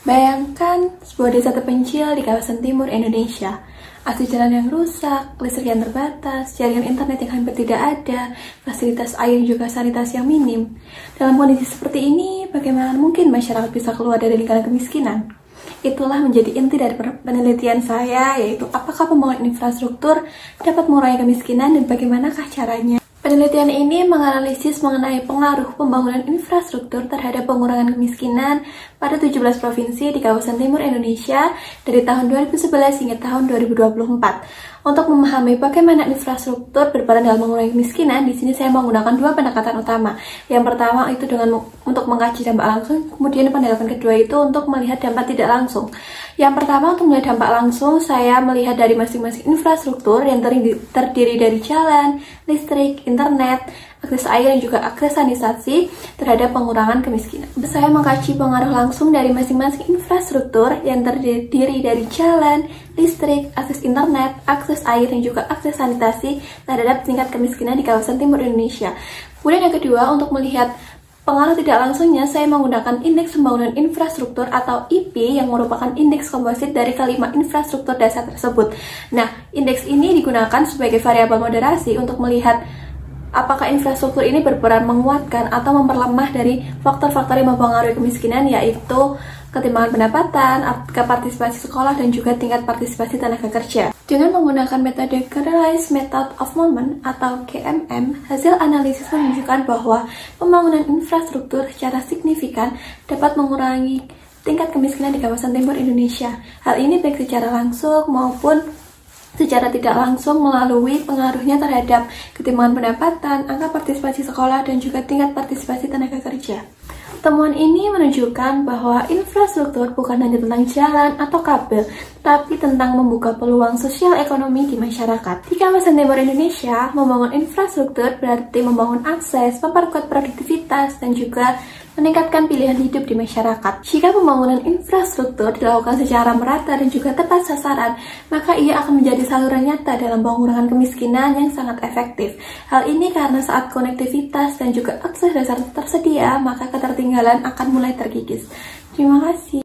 Bayangkan sebuah desa terpencil di kawasan timur Indonesia. Akses jalan yang rusak, listrik yang terbatas, jaringan internet yang hampir tidak ada, fasilitas air juga sanitasi yang minim. Dalam kondisi seperti ini, bagaimana mungkin masyarakat bisa keluar dari lingkaran kemiskinan? Itulah menjadi inti dari penelitian saya, yaitu apakah pembangunan infrastruktur dapat mengurangi kemiskinan dan bagaimanakah caranya. Penelitian ini menganalisis mengenai pengaruh pembangunan infrastruktur terhadap pengurangan kemiskinan pada 17 provinsi di kawasan timur Indonesia dari tahun 2011 hingga tahun 2024. Untuk memahami bagaimana infrastruktur berperan dalam mengurangi kemiskinan, di sini saya menggunakan dua pendekatan utama. Yang pertama itu untuk mengkaji dampak langsung, kemudian pendekatan kedua itu untuk melihat dampak tidak langsung. Yang pertama, untuk melihat dampak langsung, saya melihat dari masing-masing infrastruktur yang terdiri dari jalan, listrik, internet, akses air, dan juga akses sanitasi terhadap pengurangan kemiskinan. Saya mengkaji pengaruh langsung dari masing-masing infrastruktur yang terdiri dari jalan, listrik, akses internet, akses air, dan juga akses sanitasi terhadap tingkat kemiskinan di kawasan timur Indonesia. Kemudian yang kedua, untuk melihat pengaruh tidak langsungnya, saya menggunakan Indeks Pembangunan Infrastruktur atau IP yang merupakan indeks komposit dari kelima infrastruktur dasar tersebut. Nah, indeks ini digunakan sebagai variabel moderasi untuk melihat apakah infrastruktur ini berperan menguatkan atau memperlemah dari faktor-faktor yang mempengaruhi kemiskinan, yaitu ketimpangan pendapatan, partisipasi sekolah, dan juga tingkat partisipasi tenaga kerja. Dengan menggunakan metode Generalized Method of Measurement atau GMM, hasil analisis menunjukkan bahwa pembangunan infrastruktur secara signifikan dapat mengurangi tingkat kemiskinan di kawasan timur Indonesia. Hal ini baik secara langsung maupun secara tidak langsung melalui pengaruhnya terhadap ketimpangan pendapatan, angka partisipasi sekolah, dan juga tingkat partisipasi tenaga kerja. Temuan ini menunjukkan bahwa infrastruktur bukan hanya tentang jalan atau kabel, tapi tentang membuka peluang sosial ekonomi di masyarakat. Di kawasan timur Indonesia, membangun infrastruktur berarti membangun akses, memperkuat produktivitas, dan juga meningkatkan pilihan hidup di masyarakat. Jika pembangunan infrastruktur dilakukan secara merata dan juga tepat sasaran, maka ia akan menjadi saluran nyata dalam pengurangan kemiskinan yang sangat efektif. Hal ini karena saat konektivitas dan juga akses dasar tersedia, maka ketertinggalan akan mulai terkikis. Terima kasih.